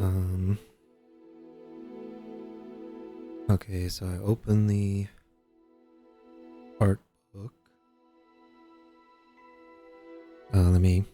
Um. Okay, so I open the art book. Let me.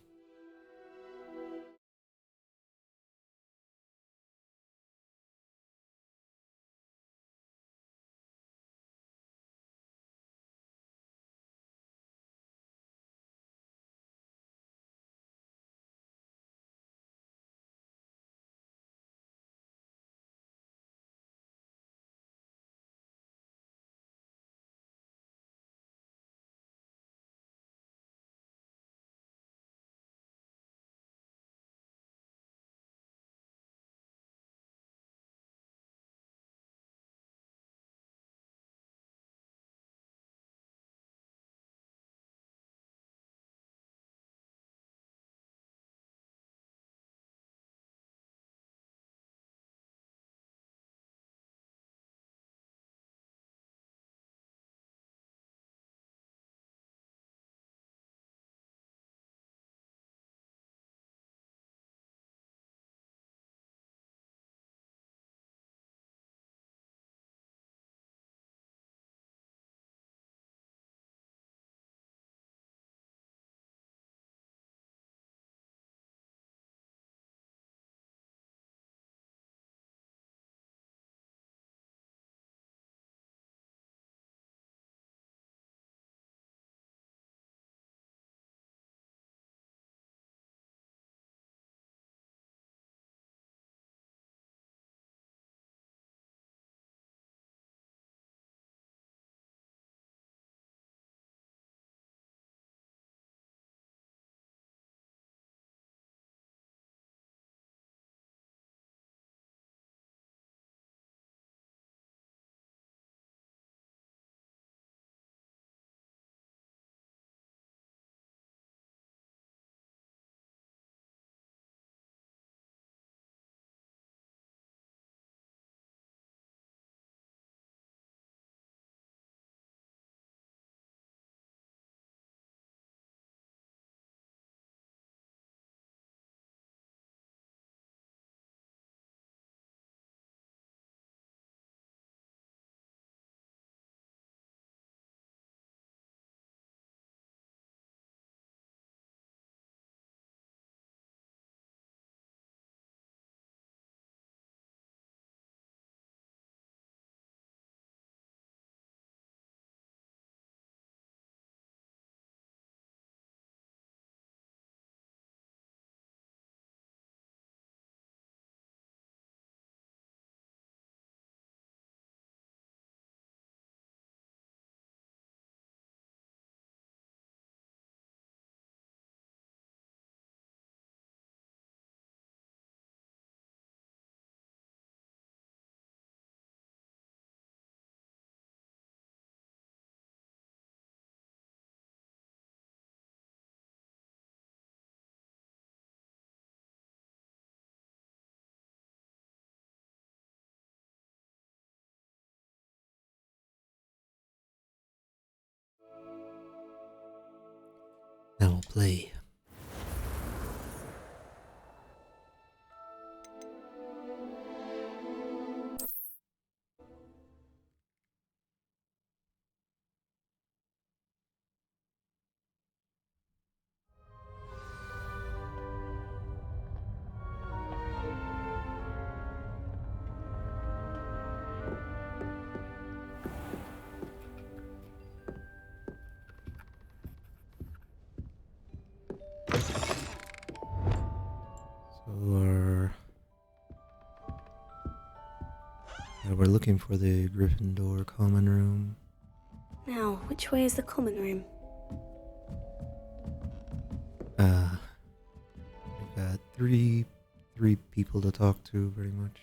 Now I'll play. So we're looking for the Gryffindor common room. Now, which way is the common room? We've got three people to talk to, pretty much.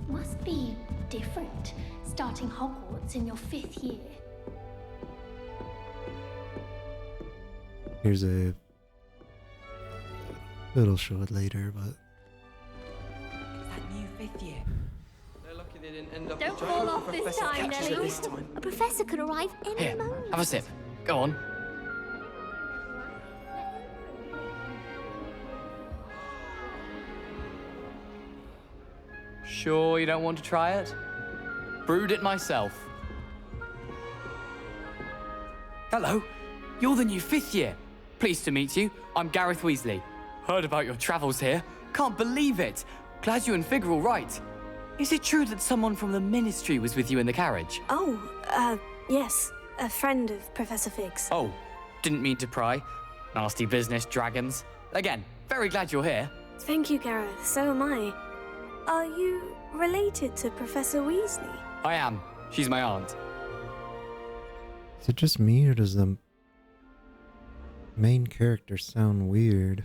Must be different starting Hogwarts in your 5th year. Here's a little show it later, but That new 5th year. They're lucky they didn't end up Don't with fall Draco off this Professor time, Catches Nelly. at this time. A professor could arrive any Here, moment. have a sip. Go on. Sure you don't want to try it? Brewed it myself. Hello, you're the new 5th year. Pleased to meet you. I'm Gareth Weasley. Heard about your travels here. Can't believe it. Glad you and Fig are all right. Is it true that someone from the Ministry was with you in the carriage? Oh, yes. A friend of Professor Fig's. Oh, didn't mean to pry. Nasty business, dragons. Again, very glad you're here. Thank you, Gareth. So am I. Are you related to Professor Weasley? I am. She's my aunt. Is it just me, or does the main character sound weird?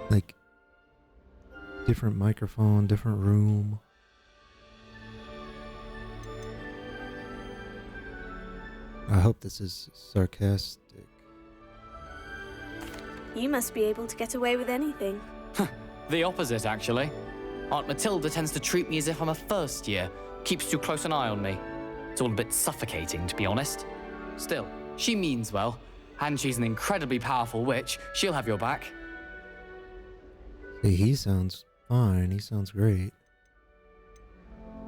Like, different microphone, different room. I hope this is sarcastic. You must be able to get away with anything. The opposite, actually. Aunt Matilda tends to treat me as if I'm a first year. Keeps too close an eye on me. It's all a bit suffocating, to be honest. Still, she means well. And she's an incredibly powerful witch. She'll have your back. See, he sounds fine. He sounds great.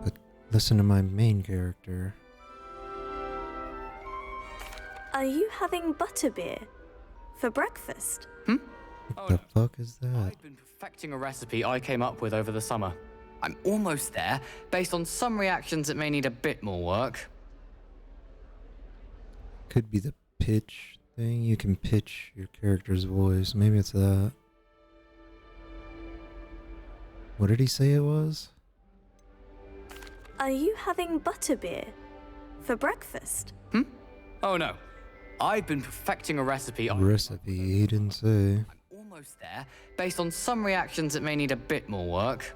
But listen to my main character. Are you having butterbeer for breakfast? What the fuck is that? I've been perfecting a recipe I came up with over the summer. I'm almost there, based on some reactions that may need a bit more work. Could be the pitch thing. You can pitch your character's voice. Maybe it's that. What did he say it was? Are you having butterbeer for breakfast? Oh no. I've been perfecting a recipe I Recipe, he didn't say. I'm almost there, based on some reactions that may need a bit more work.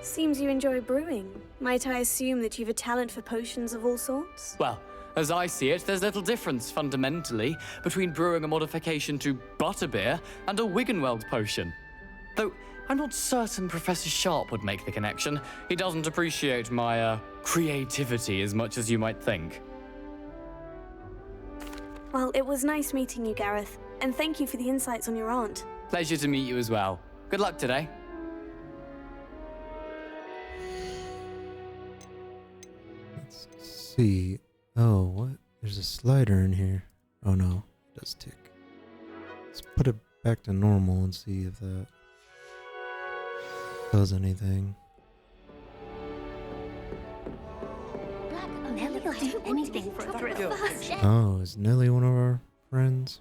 Seems you enjoy brewing. Might I assume that you've a talent for potions of all sorts? Well, as I see it, there's little difference, fundamentally, between brewing a modification to butterbeer and a Wiggenweld potion. Though, I'm not certain Professor Sharp would make the connection. He doesn't appreciate my, creativity as much as you might think. Well, it was nice meeting you, Gareth, and thank you for the insights on your aunt. Pleasure to meet you as well. Good luck today. Let's see. Oh, what? There's a slider in here. Oh no, it does tick. Let's put it back to normal and see if that does anything. Nelly will do anything for a thrill. Oh, is Nelly one of our friends?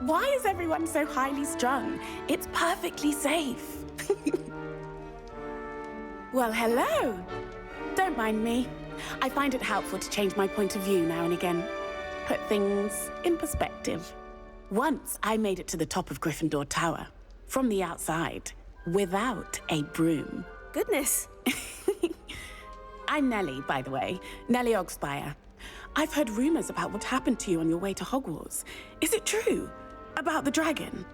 Why is everyone so highly strung? It's perfectly safe. Well, hello. Don't mind me. I find it helpful to change my point of view now and again. Put things in perspective. Once I made it to the top of Gryffindor Tower, from the outside, without a broom. Goodness. I'm Nelly, by the way. Nelly Ogspire. I've heard rumors about what happened to you on your way to Hogwarts. Is it true? About the dragon?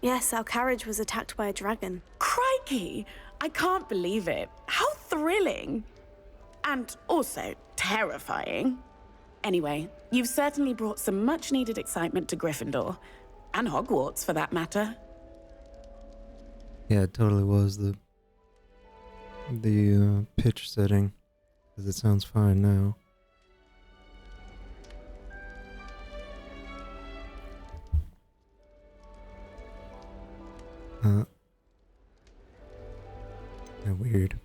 Yes, our carriage was attacked by a dragon. Crikey! I can't believe it. How thrilling! And also terrifying. Anyway, you've certainly brought some much-needed excitement to Gryffindor. And Hogwarts, for that matter. Yeah, it totally was the pitch setting, because it sounds fine now. Weird.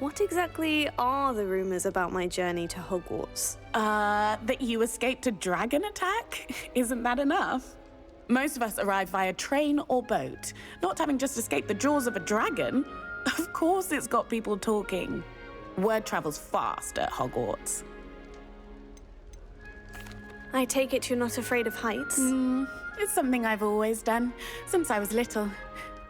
What exactly are the rumors about my journey to Hogwarts? That you escaped a dragon attack? Isn't that enough? Most of us arrive via train or boat, not having just escaped the jaws of a dragon. Of course it's got people talking. Word travels fast at Hogwarts. I take it you're not afraid of heights? It's something I've always done, since I was little.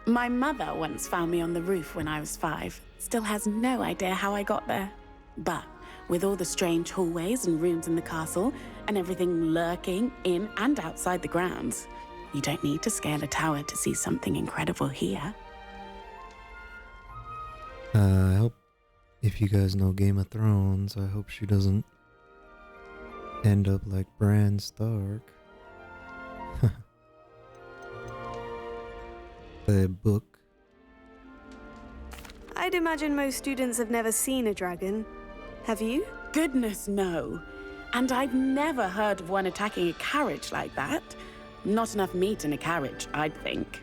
My mother once found me on the roof when I was 5. Still has no idea how I got there. But with all the strange hallways and rooms in the castle, and everything lurking in and outside the grounds, you don't need to scale a tower to see something incredible here. I hope, if you guys know Game of Thrones, I hope she doesn't end up like Bran Stark. The book. I'd imagine most students have never seen a dragon. Have you? Goodness, no. And I've never heard of one attacking a carriage like that. Not enough meat in a carriage, I'd think.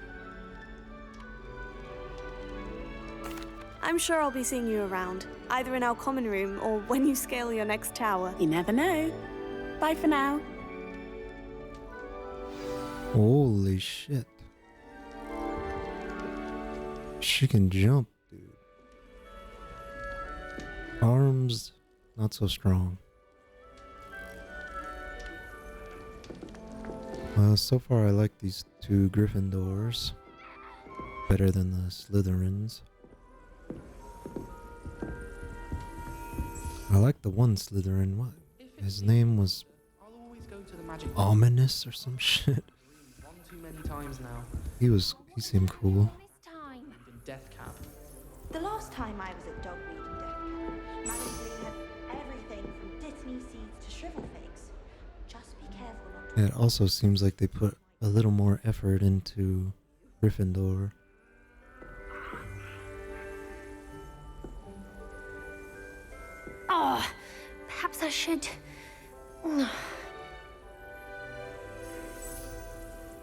I'm sure I'll be seeing you around, either in our common room or when you scale your next tower. You never know. Bye for now. Holy shit. She can jump, dude. Arms, not so strong. So far I like these two Gryffindors better than the Slytherins. I like the one Slytherin. What? His name was I'll always go to the magic Ominous or some shit. one too many times now. He seemed cool. This time. Even death cab. The last time I was at Dogweed and Death Camp, Madame had everything from dittany seeds to shrivel figs. Just be careful not to... It also seems like they put a little more effort into Gryffindor. Oh, perhaps I should.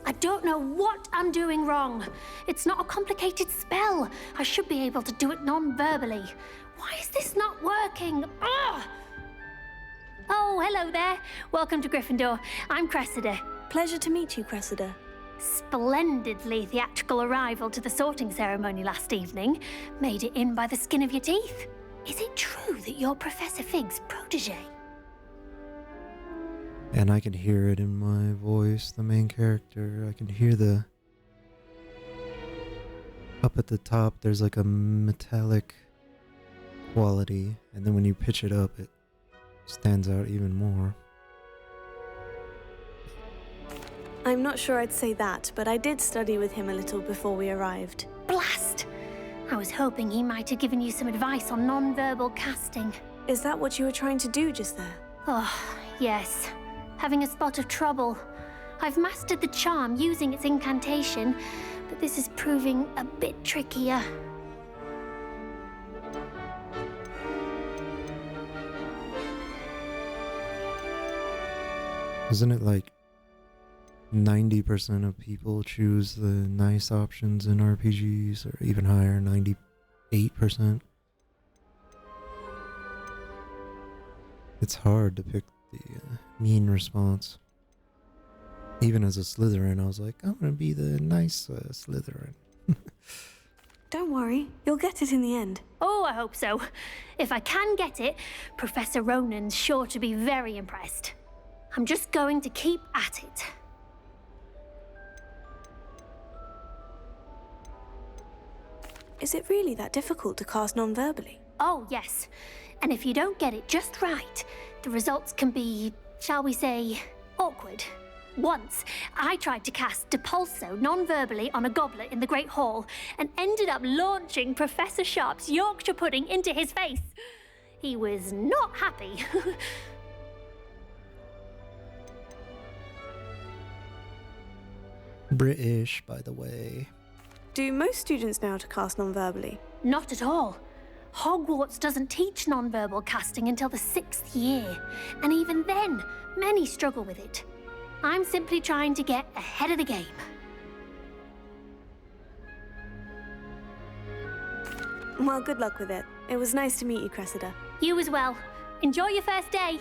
I don't know what I'm doing wrong. It's not a complicated spell. I should be able to do it non-verbally. Why is this not working? Ugh! Oh, hello there. Welcome to Gryffindor. I'm Cressida. Pleasure to meet you, Cressida. Splendidly theatrical arrival to the sorting ceremony last evening. Made it in by the skin of your teeth. Is it true that you're Professor Fig's protege? And I can hear it in my voice, the main character. I can hear the... Up at the top, there's like a metallic quality. And then when you pitch it up, it stands out even more. I'm not sure I'd say that, but I did study with him a little before we arrived. Blast! I was hoping he might have given you some advice on non-verbal casting. Is that what you were trying to do just there? Oh, yes. Having a spot of trouble. I've mastered the charm using its incantation, but this is proving a bit trickier. Isn't it like 90% of people choose the nice options in RPGs, or even higher, 98%? It's hard to pick the mean response. Even as a Slytherin, I was like, I'm gonna be the nice Slytherin. Don't worry, you'll get it in the end. Oh, I hope so. If I can get it, Professor Ronan's sure to be very impressed. I'm just going to keep at it. Is it really that difficult to cast non-verbally? Oh, yes. And if you don't get it just right, the results can be, shall we say, awkward. Once, I tried to cast Depulso non-verbally on a goblet in the Great Hall and ended up launching Professor Sharp's Yorkshire pudding into his face. He was not happy. British, by the way. Do most students know how to cast non-verbally? Not at all. Hogwarts doesn't teach non-verbal casting until the 6th year, and even then, many struggle with it. I'm simply trying to get ahead of the game. Well, good luck with it. It was nice to meet you, Cressida. You as well. Enjoy your first day.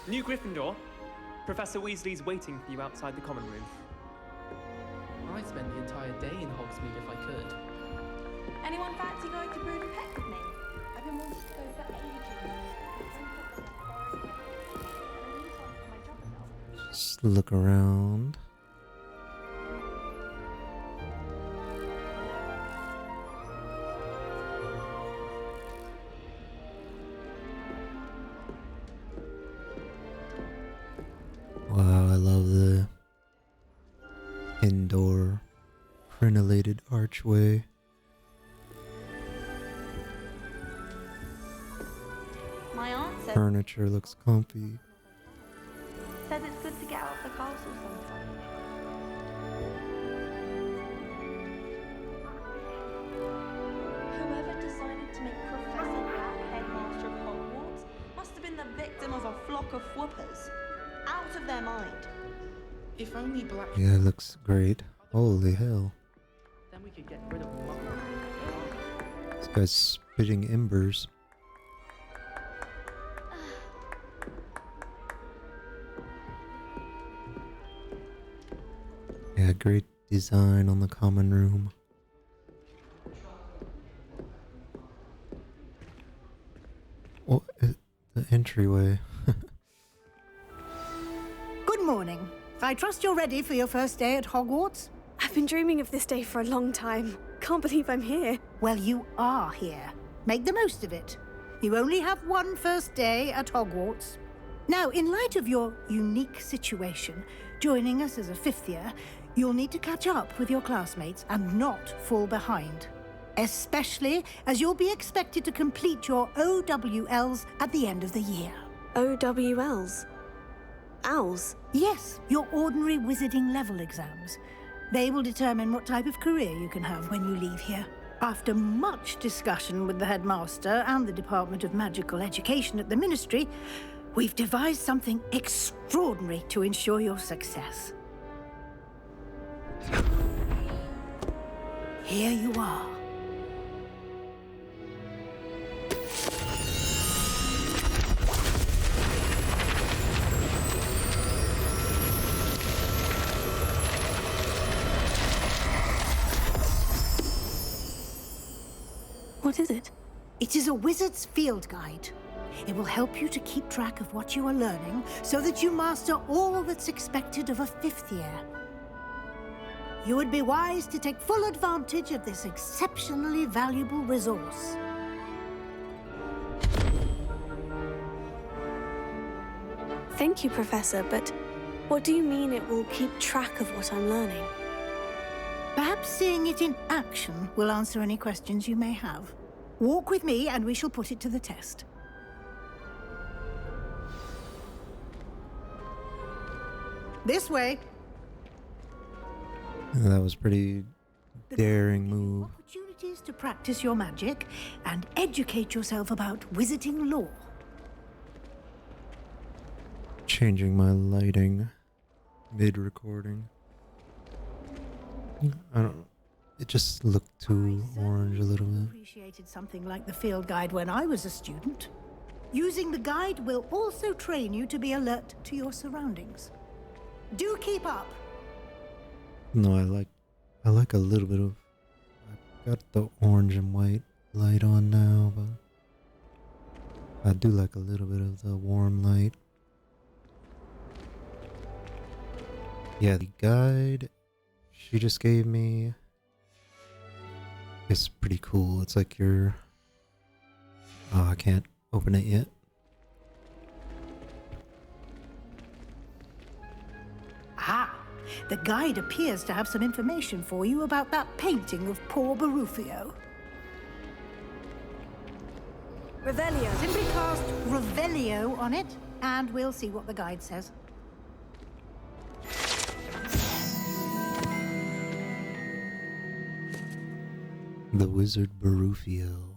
New Gryffindor, Professor Weasley's waiting for you outside the common room. I'd spend the entire day in Hogsmeade if I could. Anyone fancy going to Brood and Peck with me? I've been wanting to go for ages. Just look around. Wow, I love the indoor crenellated archway. My aunt Furniture looks comfy. says it's good to get out of the castle sometimes. Whoever decided to make Professor Black headmaster of Hogwarts must have been the victim of a flock of whoopers. Out of their mind. If only Black. Yeah, it looks great. Holy hell. Then we could get rid of Muggle. This guy's spitting embers. Yeah, great design on the common room. Oh, the entryway. Good morning. I trust you're ready for your first day at Hogwarts? I've been dreaming of this day for a long time. Can't believe I'm here. Well, you are here. Make the most of it. You only have one first day at Hogwarts. Now, in light of your unique situation, joining us as a fifth year, you'll need to catch up with your classmates and not fall behind. Especially as you'll be expected to complete your OWLs at the end of the year. OWLs? Owls? Yes, your ordinary wizarding level exams. They will determine what type of career you can have when you leave here. After much discussion with the headmaster and the Department of Magical Education at the Ministry, we've devised something extraordinary to ensure your success. Here you are. What is it? It is a wizard's field guide. It will help you to keep track of what you are learning so that you master all that's expected of a fifth year. You would be wise to take full advantage of this exceptionally valuable resource. Thank you, Professor, but what do you mean it will keep track of what I'm learning? Perhaps seeing it in action will answer any questions you may have. Walk with me and we shall put it to the test. This way. That was pretty daring move. Opportunities to practice your magic and educate yourself about wizarding lore. Changing my lighting mid-recording. I don't know. It just looked too orange a little bit. Appreciated something like the field guide when I was a student. Using the guide will also train you to be alert to your surroundings. Do keep up. No, I like a little bit of. I've got the orange and white light on now, but I do like a little bit of the warm light. Yeah, the guide she just gave me is pretty cool. It's like your. Oh, I can't open it yet. Ah, the guide appears to have some information for you about that painting of poor Barufio. Revelio. Simply cast Revelio on it, and we'll see what the guide says. The Wizard Barufio.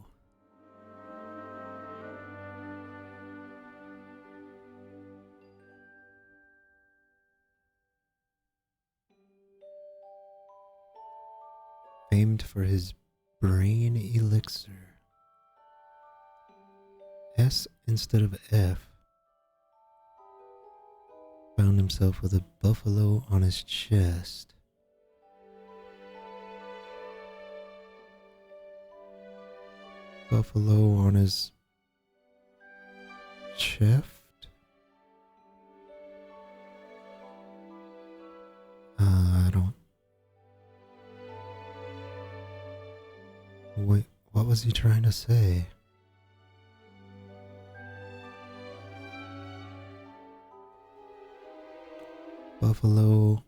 Famed for his brain elixir. S instead of F. Found himself with a buffalo on his chest. Buffalo on his chest? I don't. Wait, what was he trying to say? Buffalo.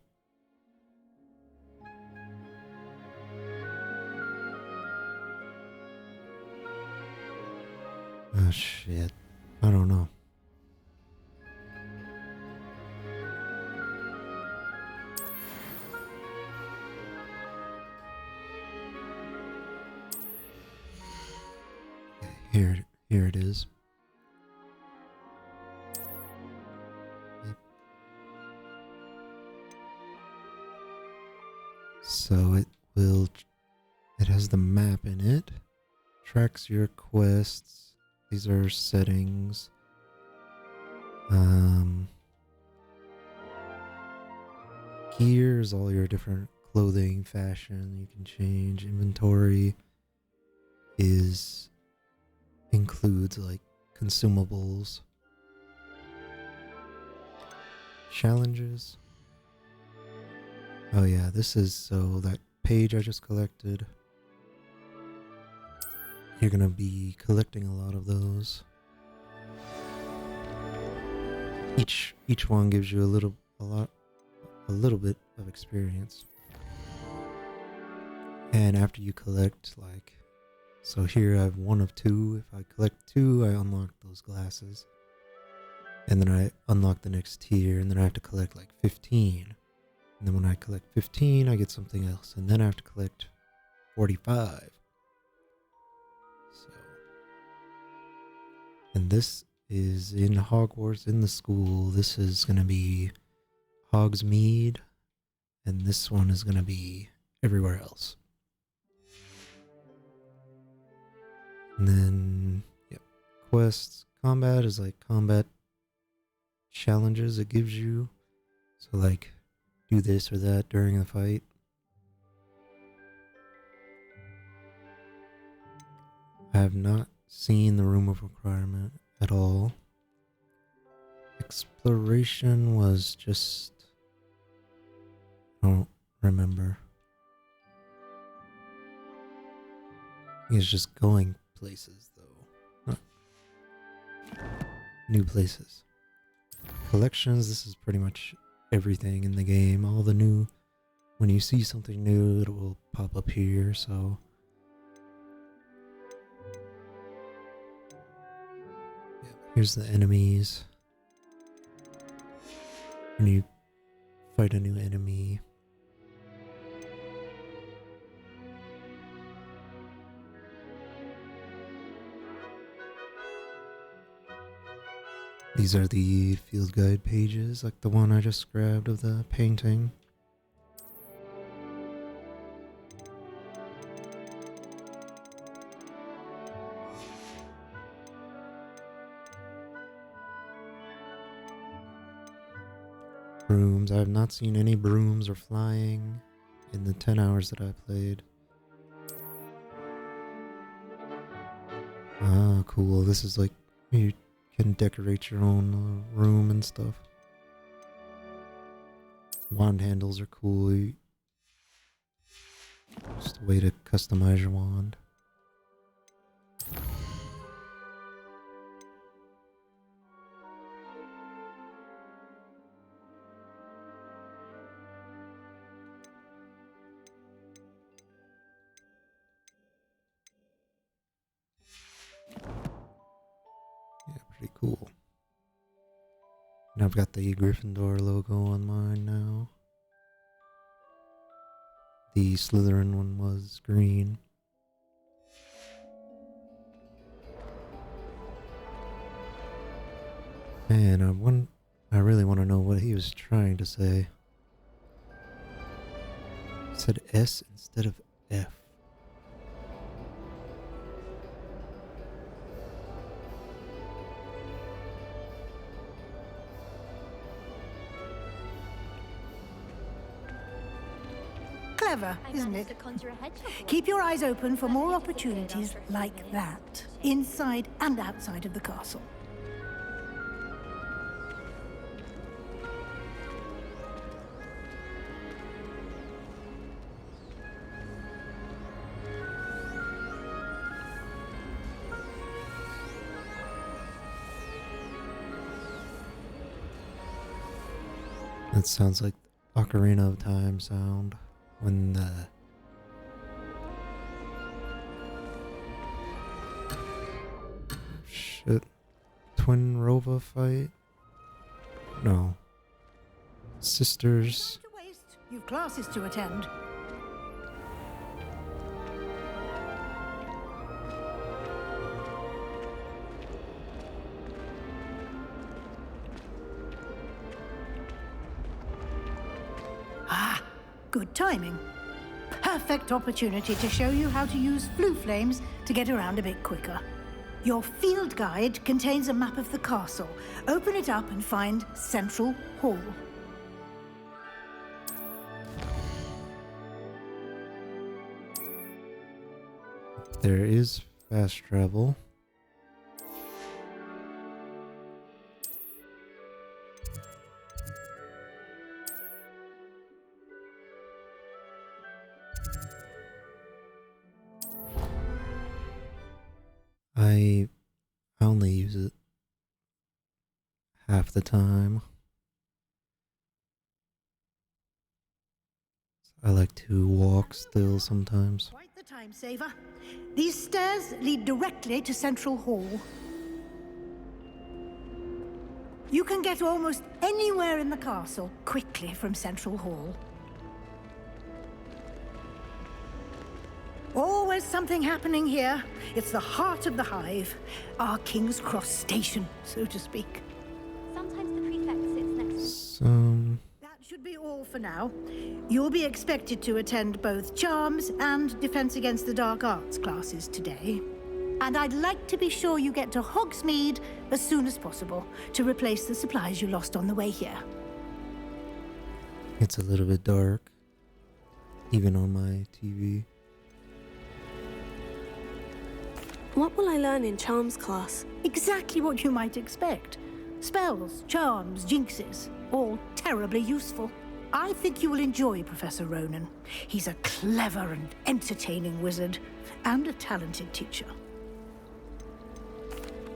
Oh shit. I don't know. Here it is. So it has the map in it, tracks your quests. These are settings. Here's all your different clothing, fashion you can change. Inventory includes like consumables. Challenges. Oh yeah, this is so that page I just collected. You're gonna be collecting a lot of those. Each one gives you a little bit of experience. And after you collect, like, so here I have 1 of 2. If I collect 2, I unlock those glasses. And then I unlock the next tier, and then I have to collect like 15. And then when I collect 15, I get something else. And then I have to collect 45. So. And this is in Hogwarts, in the school. This is going to be Hogsmeade. And this one is going to be everywhere else. And then, yep. Quests. Combat is like combat challenges it gives you. So like, do this or that during the fight. I have not seen the Room of Requirement at all. Exploration was just... I don't remember. It's just going places though. New places. Collections, this is pretty much everything in the game. All the new, when you see something new, it will pop up here. So yeah, here's the enemies. When you fight a new enemy, these are the field guide pages, like the one I just grabbed of the painting. Brooms. I have not seen any brooms or flying in the 10 hours that I played. Ah, cool. This is like, you can decorate your own room and stuff. Wand handles are cool. Just a way to customize your wand. Yeah, pretty cool. And I've got the Gryffindor logo on mine now. The Slytherin one was green. Man, I really want to know what he was trying to say. He said S instead of F. Clever, isn't it? Keep your eyes open for more opportunities like that, inside and outside of the castle. That sounds like Ocarina of Time sound when the shit. twin Rova fight? No. Sisters. Time to waste. You've classes to attend. Ah, good timing. Perfect opportunity to show you how to use flue flames to get around a bit quicker. Your field guide contains a map of the castle. Open it up and find Central Hall. There is fast travel. I only use it half the time. I like to walk still sometimes. Quite the time saver. These stairs lead directly to Central Hall. You can get almost anywhere in the castle quickly from Central Hall. Always something happening here. It's the heart of the hive. Our King's Cross station, so to speak. Sometimes the prefect sits next to That should be all for now. You'll be expected to attend both Charms and Defense Against the Dark Arts classes today. And I'd like to be sure you get to Hogsmeade as soon as possible to replace the supplies you lost on the way here. It's a little bit dark, even on my TV. What will I learn in Charms class? Exactly what you might expect. Spells, charms, jinxes, all terribly useful. I think you will enjoy Professor Ronan. He's a clever and entertaining wizard, and a talented teacher.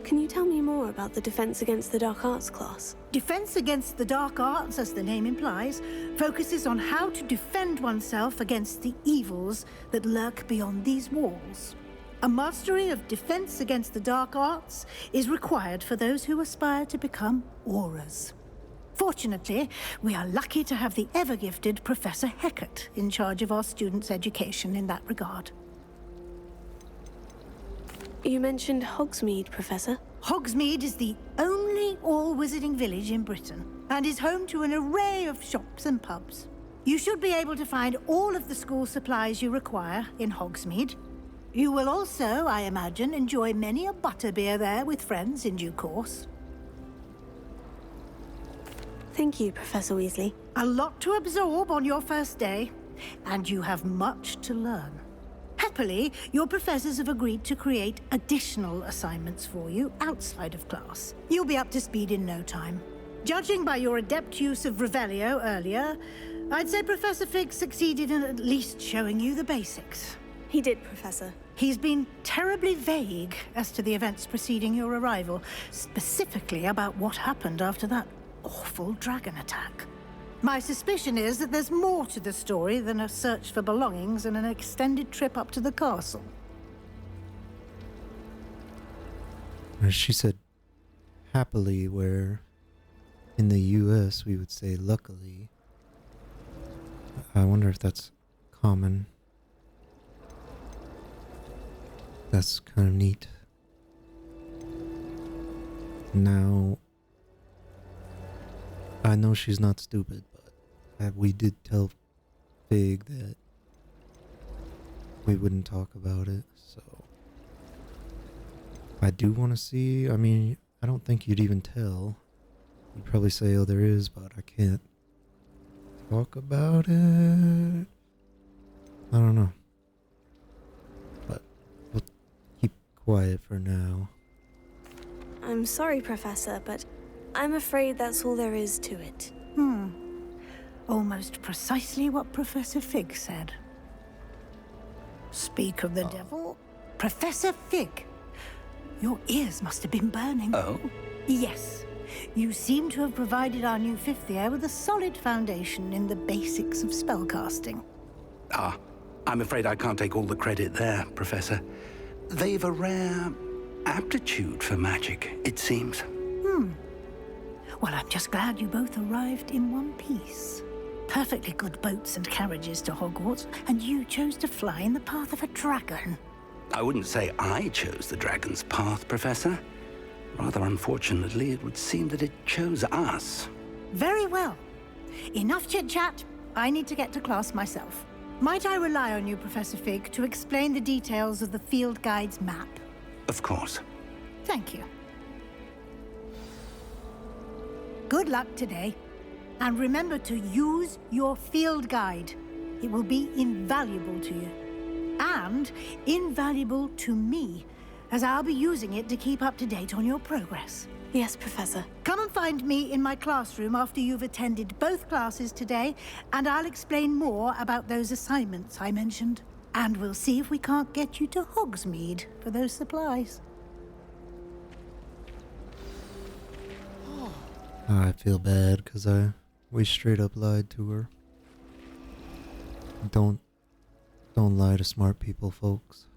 Can you tell me more about the Defense Against the Dark Arts class? Defense Against the Dark Arts, as the name implies, focuses on how to defend oneself against the evils that lurk beyond these walls. A mastery of Defense Against the Dark Arts is required for those who aspire to become auras. Fortunately, we are lucky to have the ever-gifted Professor Hecat in charge of our students' education in that regard. You mentioned Hogsmeade, Professor. Hogsmeade is the only all-wizarding village in Britain, and is home to an array of shops and pubs. You should be able to find all of the school supplies you require in Hogsmeade. You will also, I imagine, enjoy many a butterbeer there with friends in due course. Thank you, Professor Weasley. A lot to absorb on your first day, and you have much to learn. Happily, your professors have agreed to create additional assignments for you outside of class. You'll be up to speed in no time. Judging by your adept use of Revelio earlier, I'd say Professor Fig succeeded in at least showing you the basics. He did, Professor. He's been terribly vague as to the events preceding your arrival, specifically about what happened after that awful dragon attack. My suspicion is that there's more to the story than a search for belongings and an extended trip up to the castle. She said happily, where in the US we would say luckily. I wonder if that's common. That's kind of neat. Now, I know she's not stupid, but we did tell Fig that we wouldn't talk about it, so I do want to see. I mean, I don't think you'd even tell. You'd probably say, oh, there is, but I can't talk about it. I don't know. But we'll keep quiet for now. I'm sorry, Professor, but I'm afraid that's all there is to it. Almost precisely what Professor Fig said. Speak of the devil. Professor Fig, your ears must have been burning. Oh? Yes. You seem to have provided our new fifth year with a solid foundation in the basics of spellcasting. Ah, I'm afraid I can't take all the credit there, Professor. They've a rare aptitude for magic, it seems. Well, I'm just glad you both arrived in one piece. Perfectly good boats and carriages to Hogwarts, and you chose to fly in the path of a dragon. I wouldn't say I chose the dragon's path, Professor. Rather unfortunately, it would seem that it chose us. Very well. Enough chit-chat. I need to get to class myself. Might I rely on you, Professor Fig, to explain the details of the field guide's map? Of course. Thank you. Good luck today. And remember to use your field guide. It will be invaluable to you. And invaluable to me, as I'll be using it to keep up to date on your progress. Yes, Professor. Come and find me in my classroom after you've attended both classes today, and I'll explain more about those assignments I mentioned. And we'll see if we can't get you to Hogsmeade for those supplies. I feel bad because we straight up lied to her. Don't lie to smart people, folks.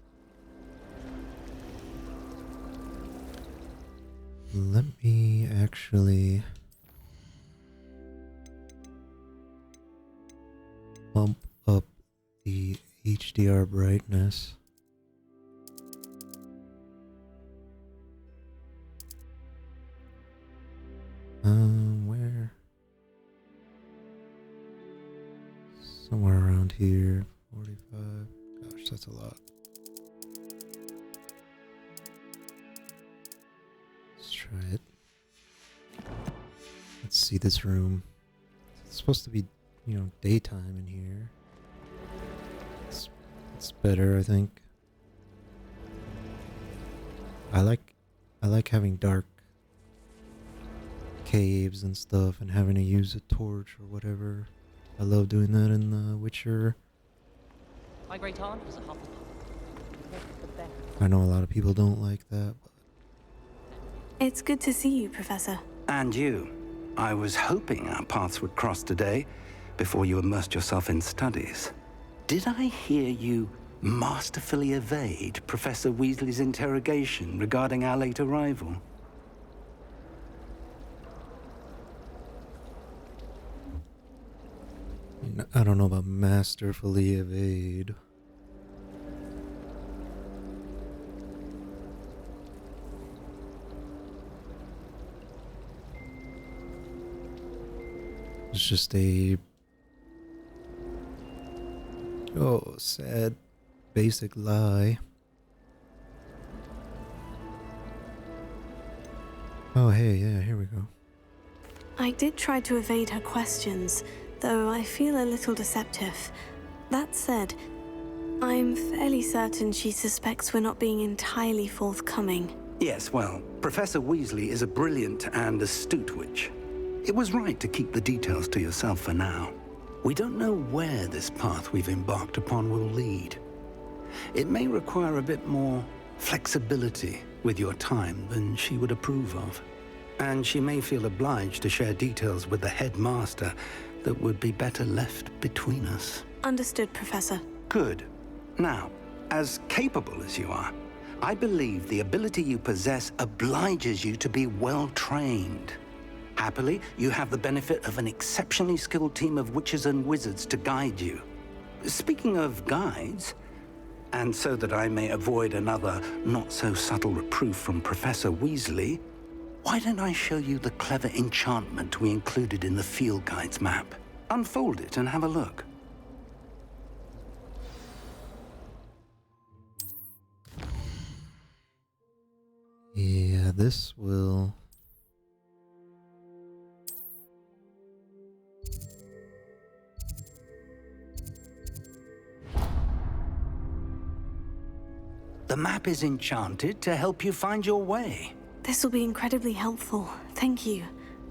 Let me actually bump up the HDR brightness. Where? Somewhere around here. 45. Gosh, that's a lot. Let's try it. Let's see this room. It's supposed to be, daytime in here. It's better, I think. I like having dark caves and stuff and having to use a torch or whatever. I love doing that in The Witcher. My great aunt was a Hufflepuff. I know a lot of people don't like that, but It's good to see you, Professor. And you. I was hoping our paths would cross today before you immersed yourself in studies. Did I hear you masterfully evade Professor Weasley's interrogation regarding our late arrival? I don't know about masterfully evade. It's just a sad basic lie. Oh hey, yeah, here we go. I did try to evade her questions, though I feel a little deceptive. That said, I'm fairly certain she suspects we're not being entirely forthcoming. Yes, well, Professor Weasley is a brilliant and astute witch. It was right to keep the details to yourself for now. We don't know where this path we've embarked upon will lead. It may require a bit more flexibility with your time than she would approve of. And she may feel obliged to share details with the headmaster that would be better left between us. Understood, Professor. Good. Now, as capable as you are, I believe the ability you possess obliges you to be well trained. Happily, you have the benefit of an exceptionally skilled team of witches and wizards to guide you. Speaking of guides, and so that I may avoid another not-so-subtle reproof from Professor Weasley, why don't I show you the clever enchantment we included in the field guide's map? Unfold it and have a look. Yeah, this will... The map is enchanted to help you find your way. This will be incredibly helpful. Thank you.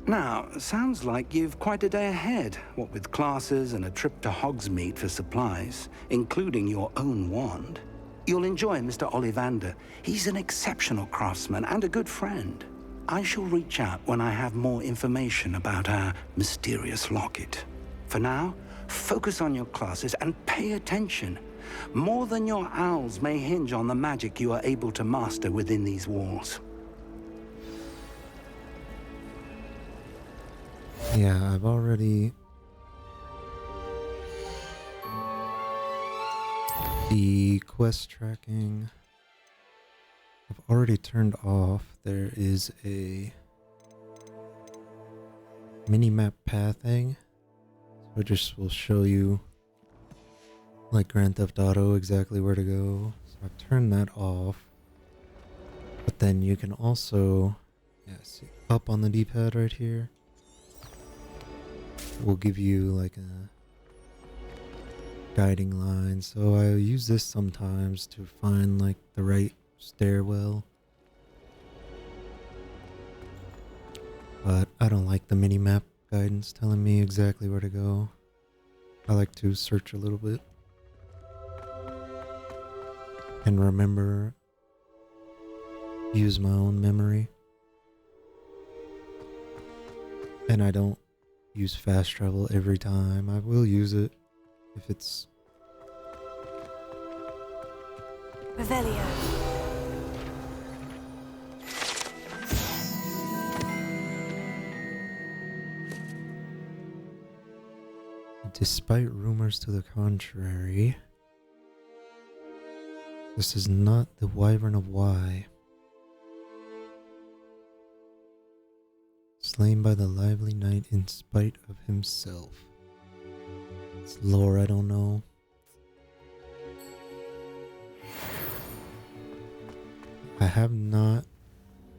Now, sounds like you've quite a day ahead, what with classes and a trip to Hogsmeade for supplies, including your own wand. You'll enjoy Mr. Ollivander. He's an exceptional craftsman and a good friend. I shall reach out when I have more information about our mysterious locket. For now, focus on your classes and pay attention. More than your owls may hinge on the magic you are able to master within these walls. Yeah, I've already... The quest tracking, I've already turned off. There is a mini-map pathing, so it just will show you, like Grand Theft Auto, exactly where to go. So I've turned that off. But then you can also, yeah, see, up on the D-pad right here, will give you like a guiding line. So I use this sometimes to find like the right stairwell. But I don't like the mini-map guidance telling me exactly where to go. I like to search a little bit and remember, use my own memory. And I don't use fast travel every time. I will use it if it's... Revelio. Despite rumors to the contrary, this is not the Wyvern of Y. Slain by the lively knight in spite of himself. It's lore I don't know. I have not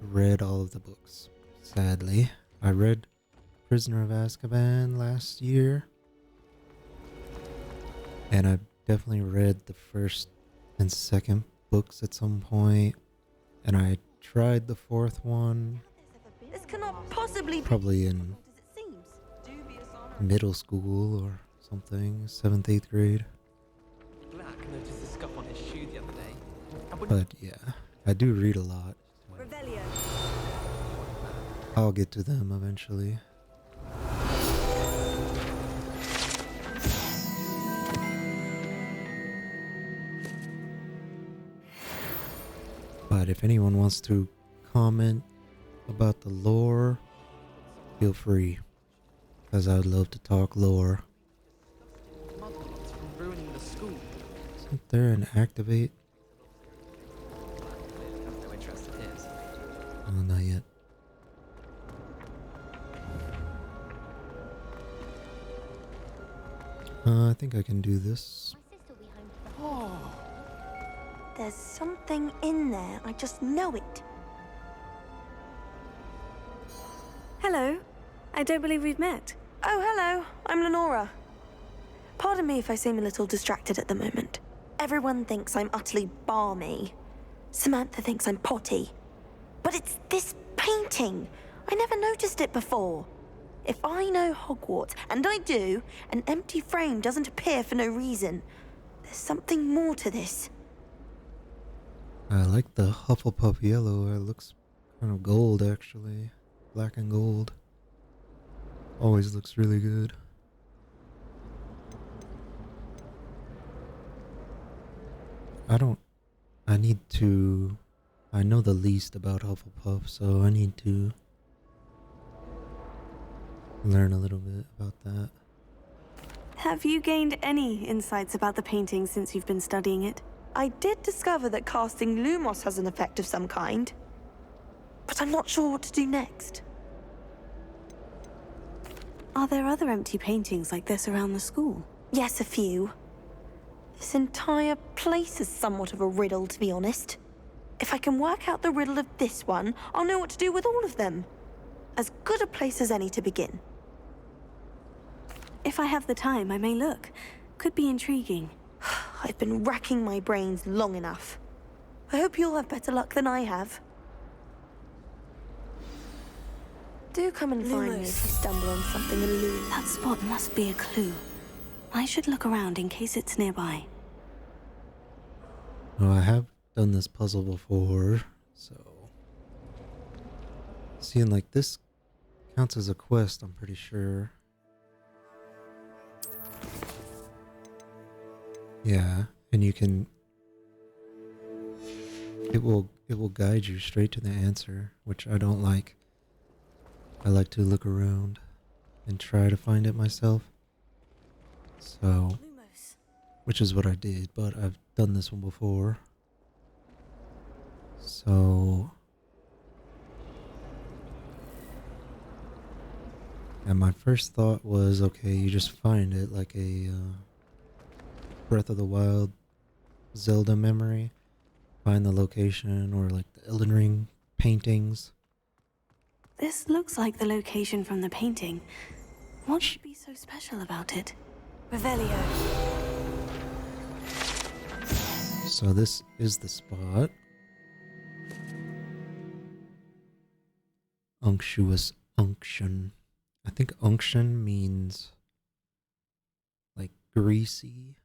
read all of the books, sadly. I read Prisoner of Azkaban last year, and I've definitely read the first and second books at some point, and I tried the fourth one. This cannot possibly Probably in middle school or something, 7th, 8th grade. Black noticed the scuff on his shoe the other day. But yeah, I do read a lot. Revelio. I'll get to them eventually. But if anyone wants to comment about the lore, feel free, because I would love to talk lore. Mudbloods from ruining the school. Isn't there an activate? Have no interest in his. Oh, not yet. I think I can do this. Oh. There's something in there. I just know it. Hello. I don't believe we've met. Oh, hello. I'm Lenora. Pardon me if I seem a little distracted at the moment. Everyone thinks I'm utterly balmy. Samantha thinks I'm potty. But it's this painting. I never noticed it before. If I know Hogwarts, and I do, an empty frame doesn't appear for no reason. There's something more to this. I like the Hufflepuff yellow. It looks kind of gold, actually. Black and gold. Always looks really good. I know the least about Hufflepuff, so I need to learn a little bit about that. Have you gained any insights about the painting since you've been studying it? I did discover that casting Lumos has an effect of some kind. But I'm not sure what to do next. Are there other empty paintings like this around the school? Yes, a few. This entire place is somewhat of a riddle, to be honest. If I can work out the riddle of this one, I'll know what to do with all of them. As good a place as any to begin. If I have the time, I may look. Could be intriguing. I've been racking my brains long enough. I hope you'll have better luck than I have. Do come and find me if you stumble on something elusive. That spot must be a clue. I should look around in case it's nearby. Oh, I have done this puzzle before, so... Seeing like this counts as a quest, I'm pretty sure. Yeah, and you can... It will guide you straight to the answer, which I don't like. I like to look around and try to find it myself. So, which is what I did, but I've done this one before. So, and my first thought was, okay, you just find it like a Breath of the Wild Zelda memory. Find the location, or like the Elden Ring paintings. This looks like the location from the painting. What should be so special about it? Revelio. So this is the spot. Unctuous unction. I think unction means like greasy,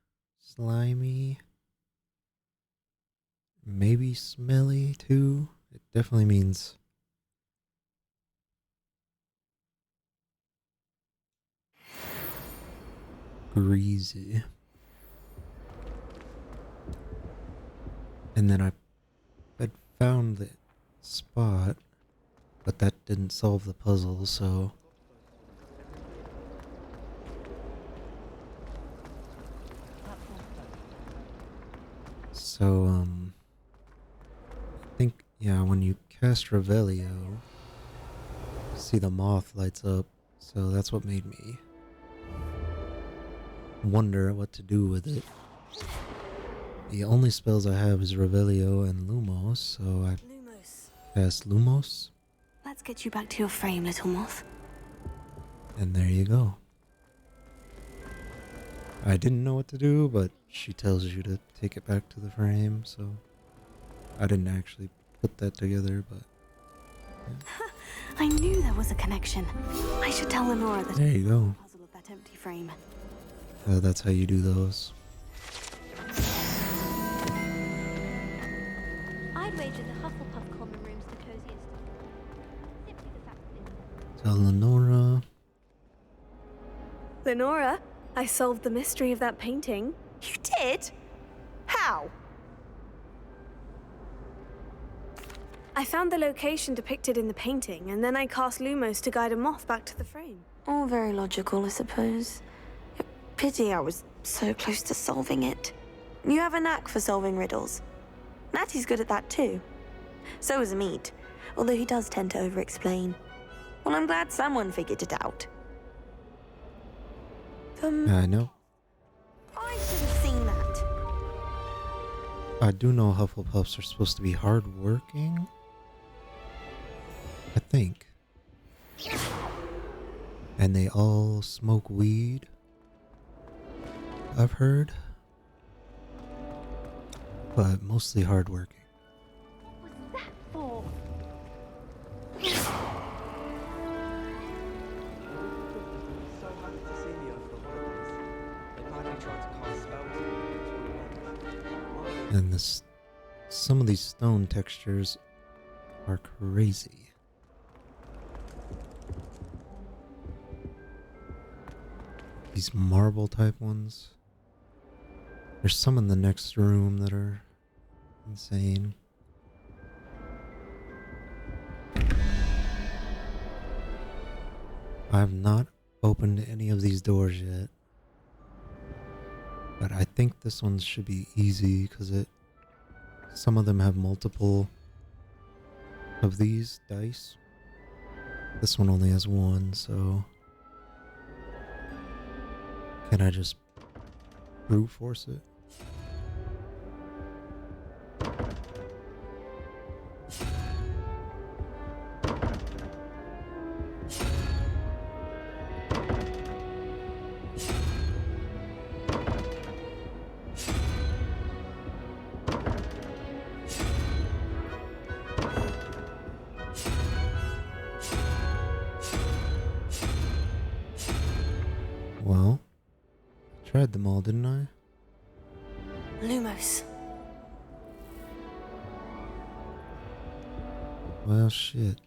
slimy, maybe smelly too. It definitely means greasy. And then I had found the spot, but that didn't solve the puzzle, so I think, yeah, when you cast Revelio, see the moth lights up, so that's what made me wonder what to do with it. The only spells I have is Revelio and Lumos, so I cast Lumos. Let's get you back to your frame, little moth. And there you go. I didn't know what to do, but she tells you to take it back to the frame, so I didn't actually put that together, but yeah. I knew there was a connection. I should tell Lenora that. There you go. Puzzle of that empty frame. That's how you do those. I'd wager the Hufflepuff common room's the coziest. Simply the fact that Tell Lenora. Lenora, I solved the mystery of that painting. You did? How? I found the location depicted in the painting, and then I cast Lumos to guide a moth back to the frame. All very logical, I suppose. Pity I was so close to solving it. You have a knack for solving riddles. Natty's good at that too. So is Amit, although he does tend to over-explain. Well, I'm glad someone figured it out. I know. I should have seen that. I do know Hufflepuffs are supposed to be hardworking. I think. And they all smoke weed, I've heard. But mostly hardworking. What's that for? So happy to see me over the holidays. They gladly tried to cast spells. And this, some of these stone textures are crazy. These marble type ones. There's some in the next room that are insane. I have not opened any of these doors yet. But I think this one should be easy because some of them have multiple of these dice. This one only has one, so can I just brute force it? Well, I tried them all, didn't I? Lumos. Well, shit.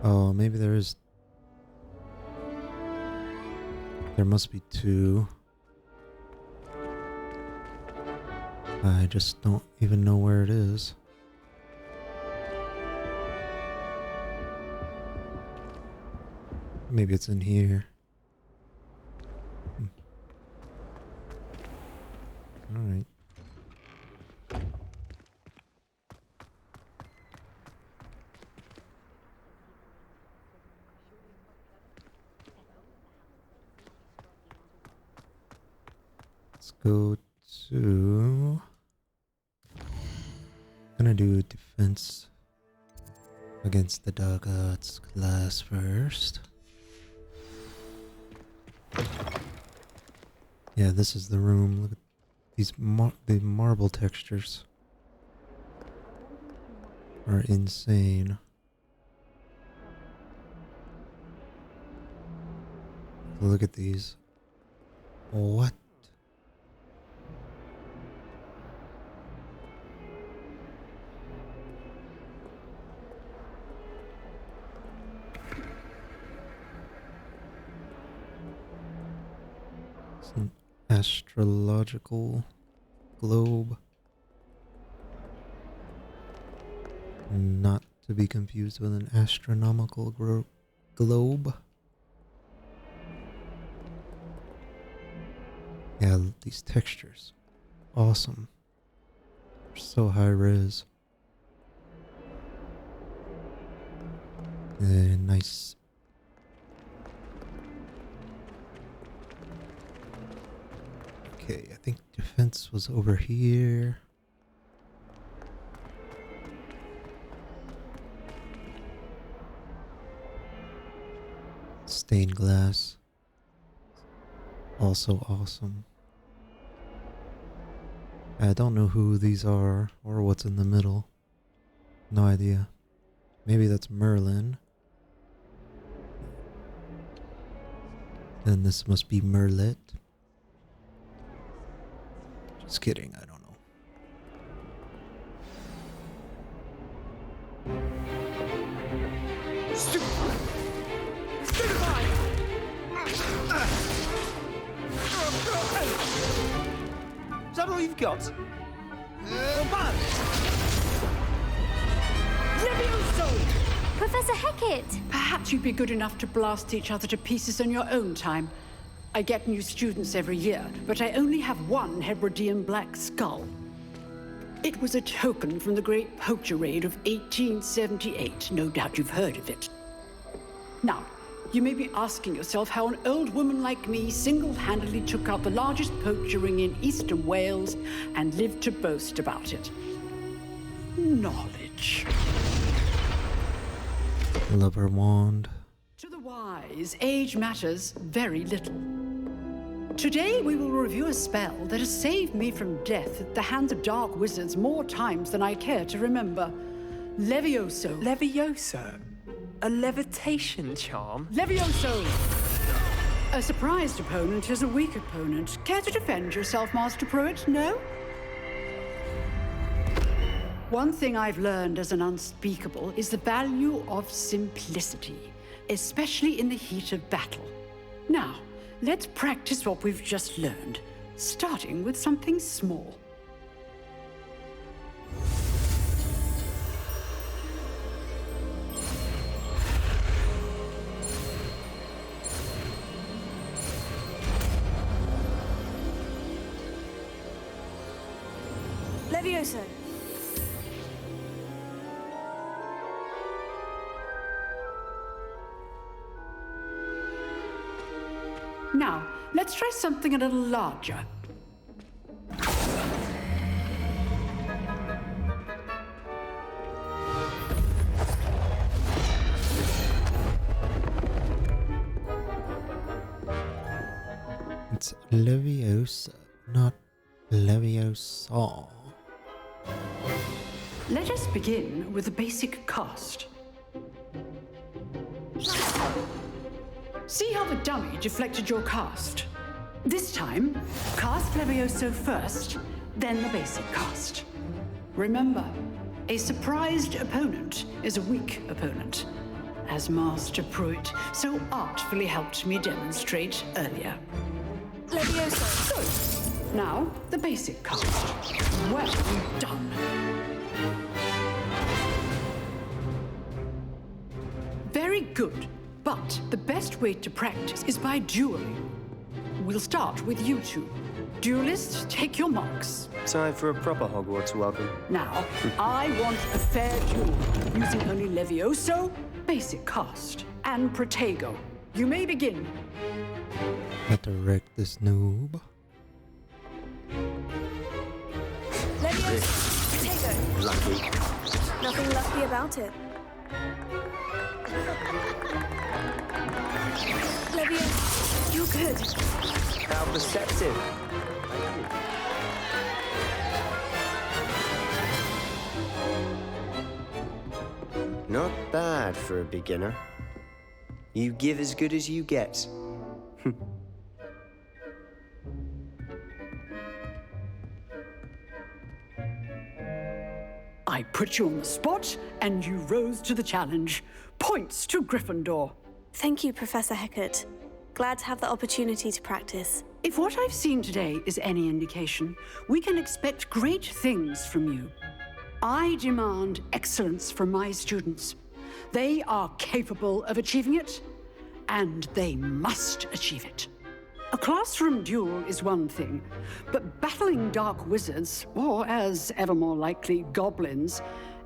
Oh, maybe there is. There must be two. I just don't even know where it is. Maybe it's in here. Alright. Let's go to... Gonna do defense against the Doggot's class first. Yeah, this is the room. Look at these the marble textures are insane. Look at these. What? It's an astrological globe. Not to be confused with an astronomical globe. Yeah, these textures. Awesome. They're so high res. Nice. Okay, I think defense was over here. Stained glass. Also awesome. I don't know who these are or what's in the middle. No idea. Maybe that's Merlin. Then this must be Merlet. Just kidding, I don't know. Is that all you've got? Professor Hecat! Perhaps you'd be good enough to blast each other to pieces in your own time. I get new students every year, but I only have one Hebridean black skull. It was a token from the Great Poacher Raid of 1878. No doubt you've heard of it. Now, you may be asking yourself how an old woman like me single-handedly took out the largest poacher ring in eastern Wales and lived to boast about it. Knowledge. Lover wand. To the wise, age matters very little. Today we will review a spell that has saved me from death at the hands of dark wizards more times than I care to remember. Levioso. Levioso? A levitation charm? Levioso! A surprised opponent is a weak opponent. Care to defend yourself, Master Pruitt? No? One thing I've learned as an unspeakable is the value of simplicity, especially in the heat of battle. Now, let's practice what we've just learned, starting with something small. Levioso. Now, let's try something a little larger. It's Leviosa, not Leviosa. Let us begin with the basic cast. See how the dummy deflected your cast? This time, cast Levioso first, then the basic cast. Remember, a surprised opponent is a weak opponent, as Master Pruitt so artfully helped me demonstrate earlier. Levioso. Good. Now, the basic cast. Well done. Very good. But the best way to practice is by dueling. We'll start with you two. Duelists, take your marks. Time for a proper Hogwarts welcome. Now, I want a fair duel, using only Levioso, basic cast, and Protego. You may begin. Had to wreck this noob. Levioso, Lucky. Nothing lucky about it. Levioso, you're good. How perceptive. Not bad for a beginner. You give as good as you get. I put you on the spot, and you rose to the challenge. Points to Gryffindor. Thank you, Professor Hecat. Glad to have the opportunity to practice. If what I've seen today is any indication, we can expect great things from you. I demand excellence from my students. They are capable of achieving it, and they must achieve it. A classroom duel is one thing, but battling dark wizards, or as ever more likely, goblins,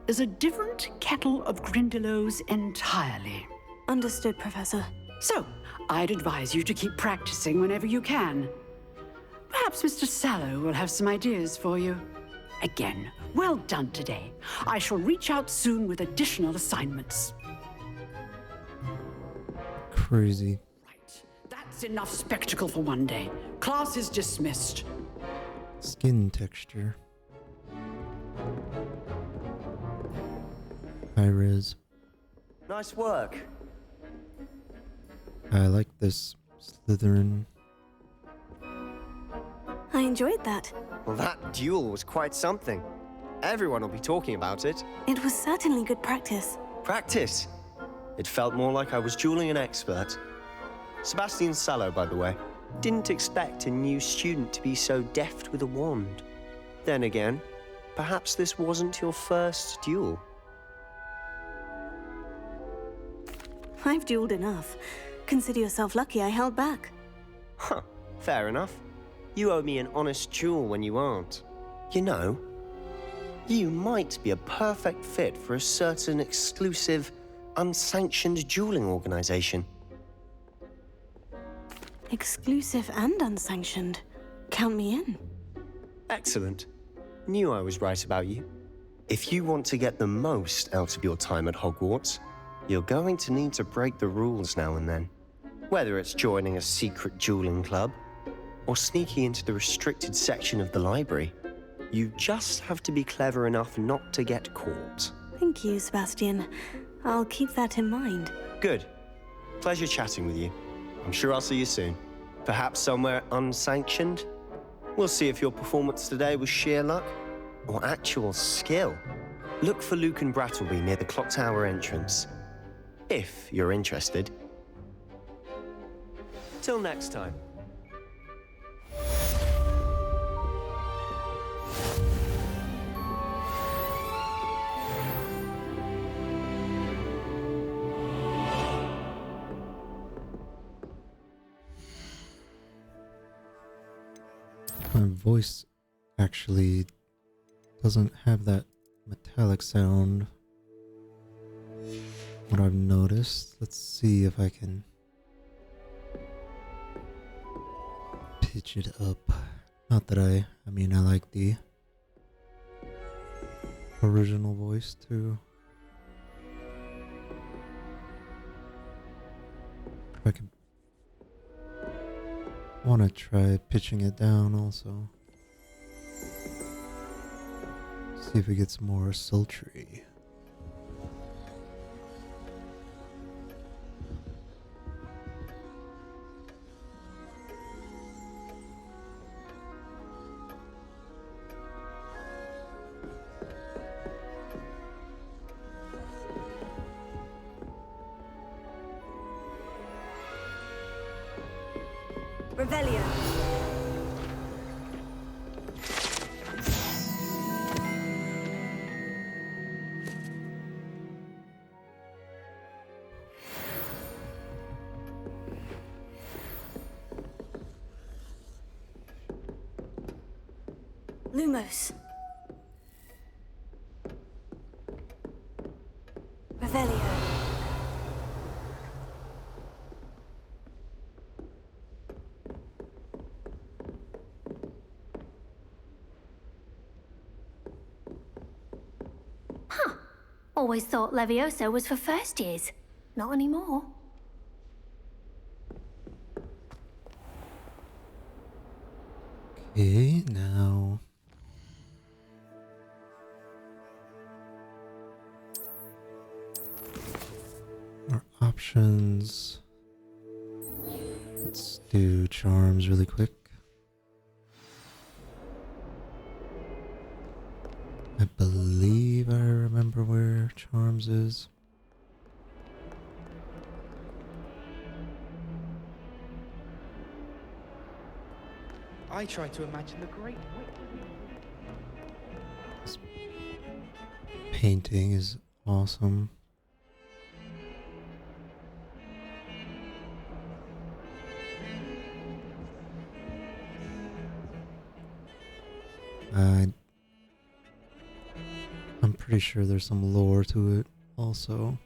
is a different kettle of Grindylows entirely. Understood, Professor. So, I'd advise you to keep practicing whenever you can. Perhaps Mr. Sallow will have some ideas for you. Again, well done today. I shall reach out soon with additional assignments. Crazy. Right, that's enough spectacle for one day. Class is dismissed. Skin texture. High res. Nice work. I like this Slytherin. I enjoyed that. Well, that duel was quite something. Everyone will be talking about it. It was certainly good practice. Practice. It felt more like I was dueling an expert. Sebastian Sallow, by the way. Didn't expect a new student to be so deft with a wand. Then again, perhaps this wasn't your first duel. I've dueled enough. Consider yourself lucky I held back. Huh, fair enough. You owe me an honest duel when you aren't. You know, you might be a perfect fit for a certain exclusive, unsanctioned dueling organization. Exclusive and unsanctioned. Count me in. Excellent. Knew I was right about you. If you want to get the most out of your time at Hogwarts, you're going to need to break the rules now and then. Whether it's joining a secret dueling club, or sneaking into the restricted section of the library, you just have to be clever enough not to get caught. Thank you, Sebastian. I'll keep that in mind. Good. Pleasure chatting with you. I'm sure I'll see you soon. Perhaps somewhere unsanctioned? We'll see if your performance today was sheer luck or actual skill. Look for Luke and Brattleby near the Clock Tower entrance, if you're interested. Till next time. My voice actually doesn't have that metallic sound. What I've noticed. Let's see if I can pitch it up. Not that I mean, I like the original voice too. If I can, want to try pitching it down also. See if it gets more sultry. Revelio. Lumos. Revelio. Always thought Levioso was for first years. Not anymore. Okay, now. Our options. Let's do charms really quick. I believe I remember where charms is. I try to imagine the great This painting is awesome. I'm pretty sure there's some lore to it also.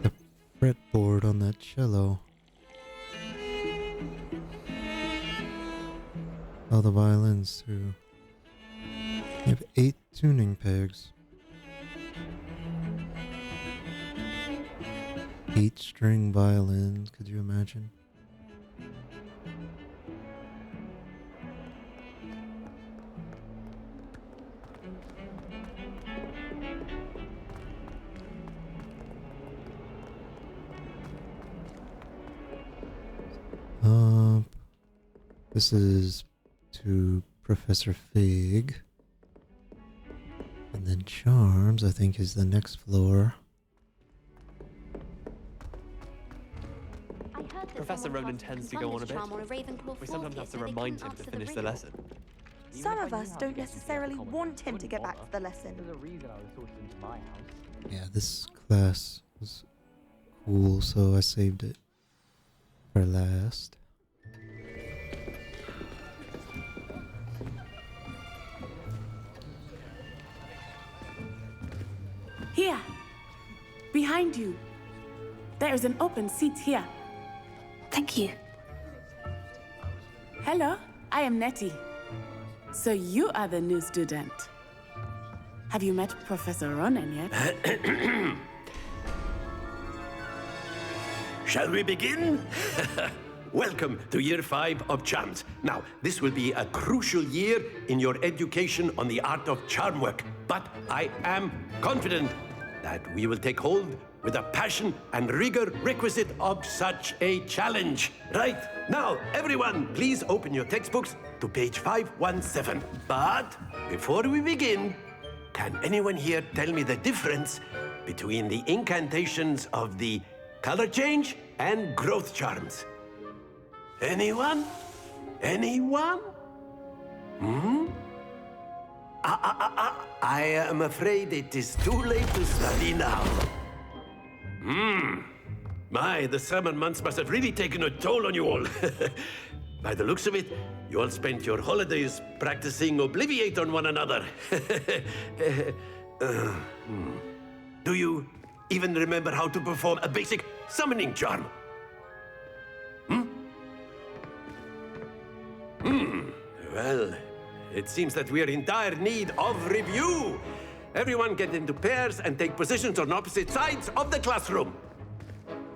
The fretboard on that cello. Oh, the violins too. You have 8 tuning pegs. 8-string violin, could you imagine? This is to Professor Fig. And then charms, I think, is the next floor. Professor Ronan tends to go on a bit. We sometimes have to remind him to finish the lesson. Some of us don't necessarily want him to get back to the lesson. Yeah, this class was cool, so I saved it for last. Here, behind you. There is an open seat here. Thank you. Hello, I am Nettie. So you are the new student. Have you met Professor Ronan yet? Shall we begin? Welcome to Year 5 of Charms. Now, this will be a crucial year in your education on the art of charm work, but I am confident that we will take hold with the passion and rigor requisite of such a challenge. Right, now, everyone, please open your textbooks to page 517. But before we begin, can anyone here tell me the difference between the incantations of the color change and growth charms? Anyone? Anyone? I am afraid it is too late to study now. My, the summer months must have really taken a toll on you all. By the looks of it, you all spent your holidays practicing Obliviate on one another. Do you even remember how to perform a basic summoning charm? Well, it seems that we are in dire need of review. Everyone get into pairs and take positions on opposite sides of the classroom.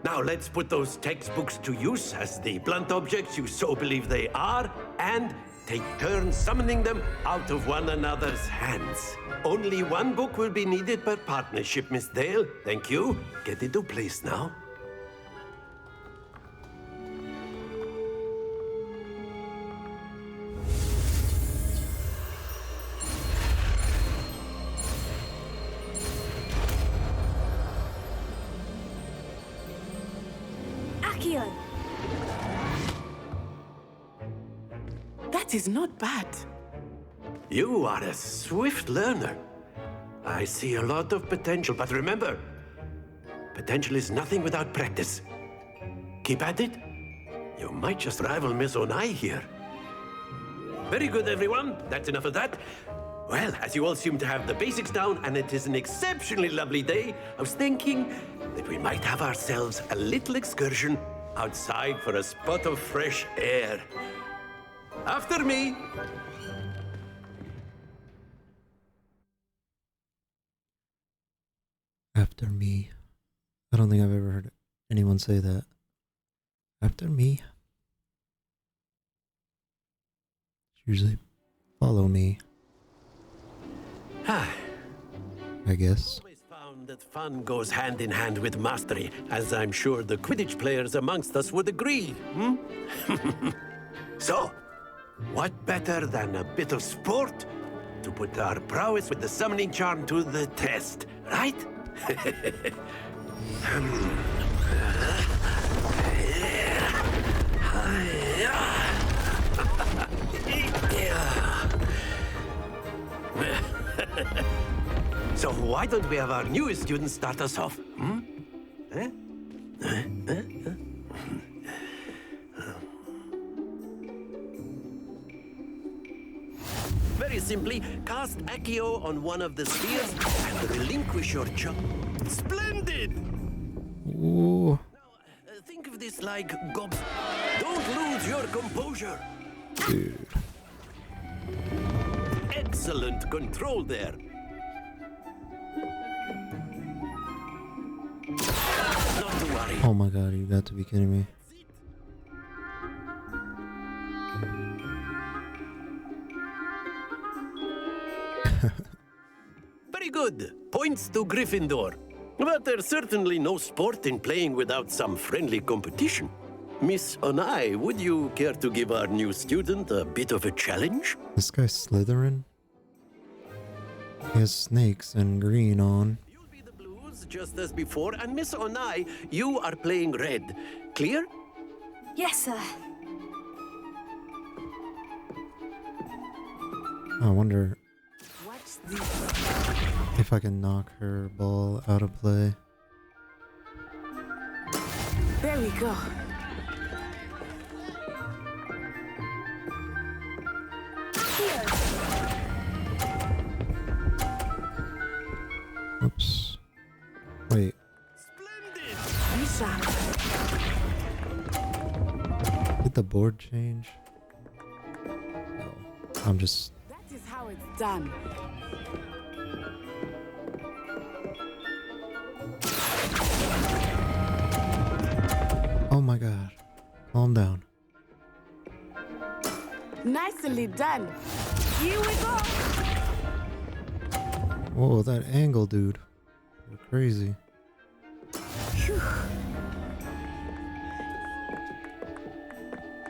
Now let's put those textbooks to use as the blunt objects you so believe they are, and take turns summoning them out of one another's hands. Only one book will be needed per partnership, Miss Dale. Thank you. Get into place now. That is not bad. You are a swift learner. I see a lot of potential, but remember, potential is nothing without practice. Keep at it. You might just rival Miss Onai here. Very good, everyone. That's enough of that. Well, as you all seem to have the basics down, and it is an exceptionally lovely day, I was thinking that we might have ourselves a little excursion outside for a spot of fresh air. After me. After me. I don't think I've ever heard anyone say that. After me. It's usually follow me. I guess. Always found that fun goes hand in hand with mastery, as I'm sure the Quidditch players amongst us would agree. So, what better than a bit of sport to put our prowess with the summoning charm to the test, right? So why don't we have our newest student start us off? Very simply, cast Accio on one of the spheres and relinquish your charm. Splendid! Ooh. Now, think of this like gobs. Don't lose your composure. Dude. Excellent control there. Not to worry. Oh my god, you got to be kidding me. Very good. Points to Gryffindor. But there's certainly no sport in playing without some friendly competition. Miss Onai, would you care to give our new student a bit of a challenge? This guy's Slytherin? He has snakes and green on. You'll be the blues just as before, and Miss Onai, you are playing red. Clear? Yes, sir. I wonder if I can knock her ball out of play. There we go. Oops. Wait. Did the board change? No. I'm just... That is how it's done. Oh my god. Calm down. Nicely done. Here we go. Whoa, that angle, dude. You're crazy. Phew.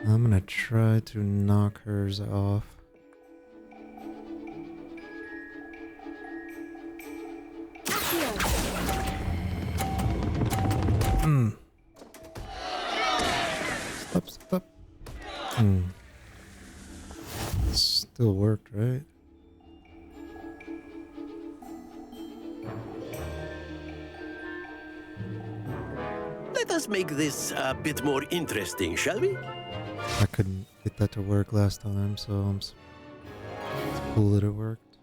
I'm gonna try to knock hers off. Stop. Still worked, right? Let us make this a bit more interesting, shall we? I couldn't get that to work last time, so it's cool that it worked.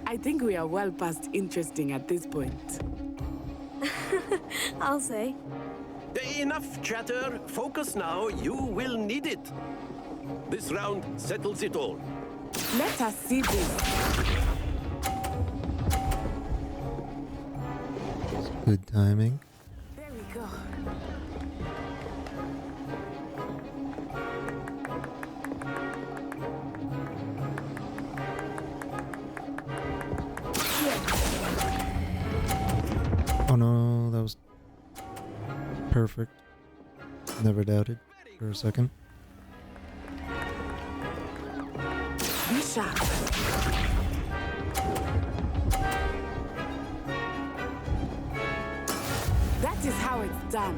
I think we are well past interesting at this point. I'll say. Enough chatter. Focus now. You will need it. This round settles it all. Let us see this. Good timing. There we go. Oh no, that was perfect. Never doubted for a second. Be sharp. That is how it's done.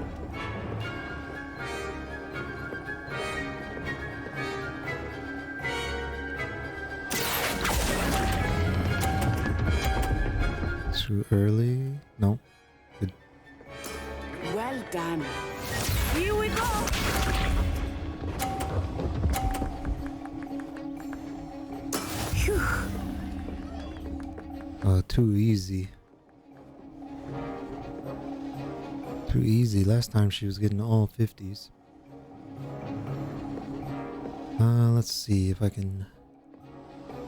too early? No. Good. Well done. Here we go! Phew. Too easy. Too easy. Last time she was getting all 50s. Let's see if I can...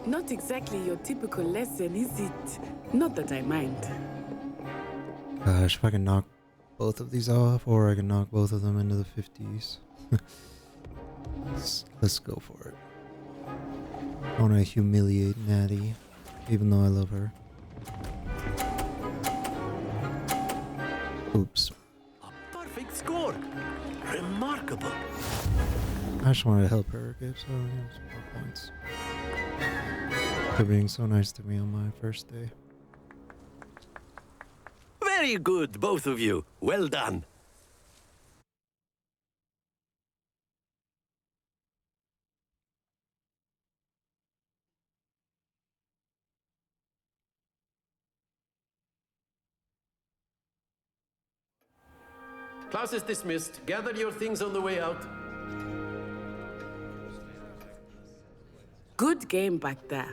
Not exactly your typical lesson, is it? Not that I mind. Gosh, if I can knock both of these off, or I can knock both of them into the 50s. Let's go for it. I want to humiliate Natty, even though I love her. Oops. A perfect score. Remarkable. I just wanted to help her get some more points. For being so nice to me on my first day. Very good, both of you. Well done. Class is dismissed. Gather your things on the way out. Good game back there.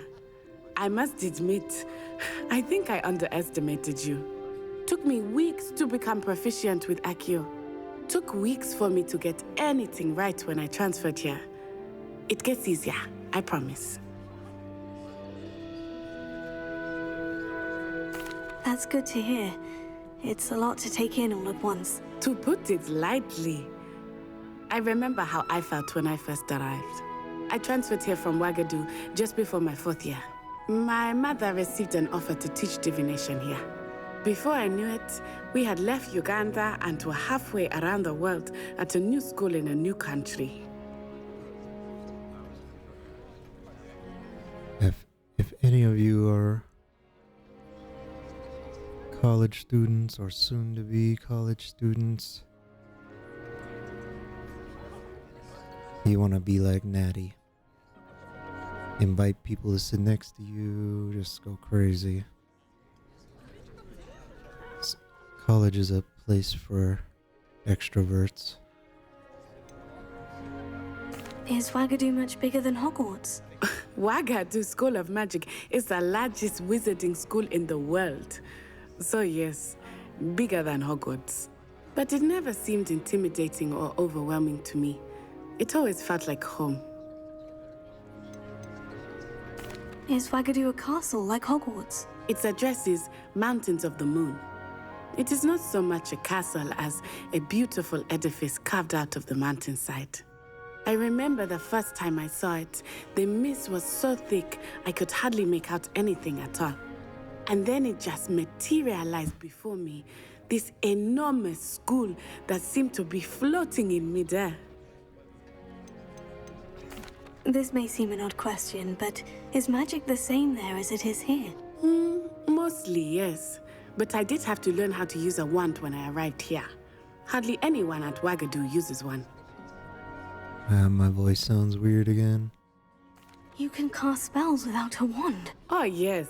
I must admit, I think I underestimated you. Took me weeks to become proficient with Accio. Took weeks for me to get anything right when I transferred here. It gets easier, I promise. That's good to hear. It's a lot to take in all at once. To put it lightly, I remember how I felt when I first arrived. I transferred here from Ouagadougou just before my 4th year. My mother received an offer to teach divination here. Before I knew it, we had left Uganda and were halfway around the world at a new school in a new country. If any of you are college students or soon to be college students, you want to be like Natty. Invite people to sit next to you, just go crazy. College is a place for extroverts. Is Ouagadougou much bigger than Hogwarts? Ouagadougou School of Magic is the largest wizarding school in the world. So yes, bigger than Hogwarts. But it never seemed intimidating or overwhelming to me. It always felt like home. Is Ouagadougou a castle like Hogwarts? Its address is Mountains of the Moon. It is not so much a castle as a beautiful edifice carved out of the mountainside. I remember the first time I saw it, the mist was so thick I could hardly make out anything at all. And then it just materialized before me, this enormous school that seemed to be floating in midair. This may seem an odd question, but is magic the same there as it is here? Mostly, yes. But I did have to learn how to use a wand when I arrived here. Hardly anyone at Ouagadougou uses one. My voice sounds weird again. You can cast spells without a wand. Oh, yes.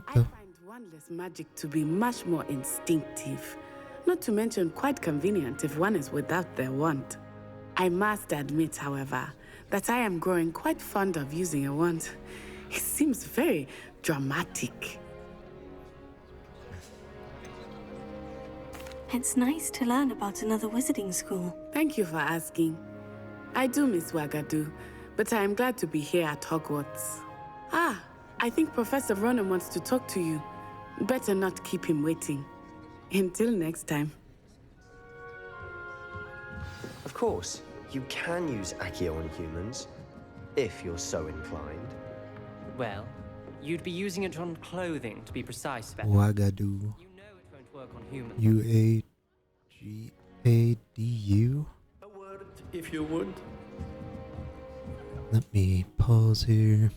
I find wandless magic to be much more instinctive. Not to mention quite convenient if one is without their wand. I must admit, however, that I am growing quite fond of using a wand. It seems very dramatic. It's nice to learn about another wizarding school. Thank you for asking. I do miss Ouagadougou, but I am glad to be here at Hogwarts. Ah, I think Professor Ronan wants to talk to you. Better not keep him waiting. Until next time. Of course, you can use Accio on humans, if you're so inclined. Well, you'd be using it on clothing, to be precise, Beth. Ouagadougou. You know it won't work on humans. Uagadu. A word, if you would. Let me pause here.